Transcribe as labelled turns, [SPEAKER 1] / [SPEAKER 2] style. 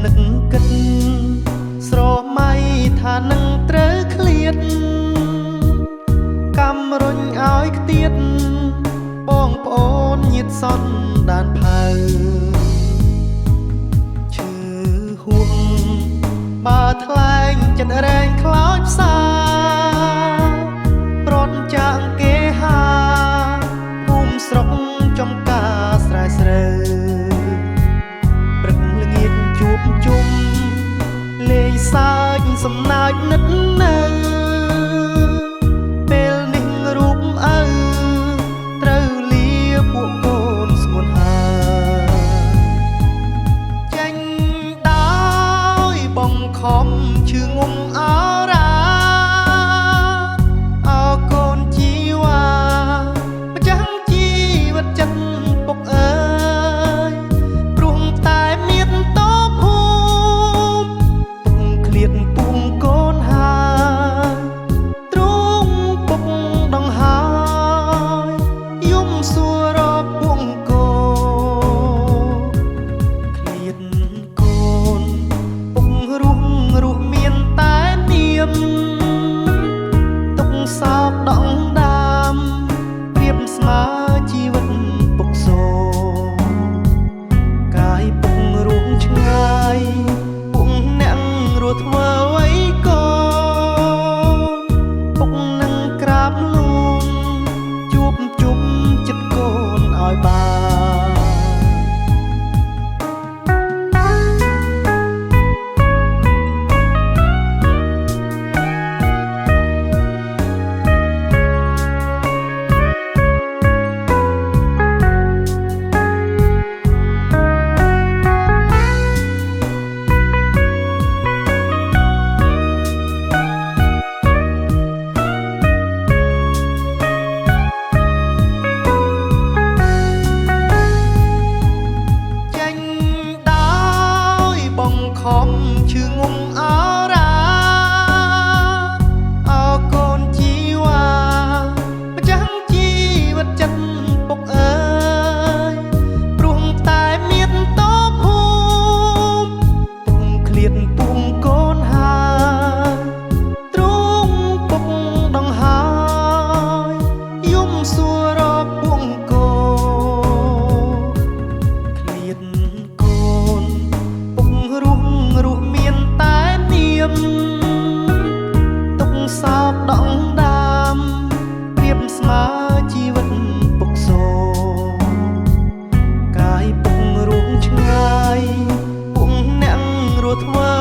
[SPEAKER 1] នឹកគិតស្រមៃថានឹងត្រូវឃ្លាតកំរុញឲ្យខ្ទាតបងប្អូនញាតិសន្តានផៅឈឺហួងបើថ្លែងចិត្តរែងខ្លោចផ្សាប្រត់ចាងគេហាភូមិស្រុកចំការស្រែស្រូវព្រឹកល្ងាចជួបជុំលេងសើចសំណើចនិតនៅពេលនេះរូបឪត្រូវលាពួកកូនស្ងួនហើចេញដោយបងខំឈឺងុំអរ៉ាអរកូនជីវ៉ាម្ចាំងជីវិតចិត្តពុកអើយព្រោះតែមានតភូមិពុកឃ្លាតពុំកូនហើយទ្រង់ពុកដងហើយយំសួររកពុកកូនឃ្លាតកូនពុករស់មានតែនាមទុកសោកដងដាមព្រៀបស្មើជីវិតពុកសូកាយពុករស់ឆ្ងាយពុកអ្នករស់ធ្វើអ្វីកូនពុកនឹងក្រាបលួងជួបជុំចិត្តកូនឲ្យបានខំឈឺងុំអរ៉ាអរកូនជីវ៉ាម្ចាំងជីវិតចិត្តពុកអើយព្រោះតែមានតភូមិពុកឃ្លាតពុំកូនហើយទ្រង់ពុកដងហើយយំសួររកពុកកូនឃ្លាតកូនពុករស់មានតែនាមទុកសោកដងដាមព្រៀបស្មើជីវិតពុកសូកាយពុករស់ឆ្ងាយពុកអ្នករស់ធ្វើ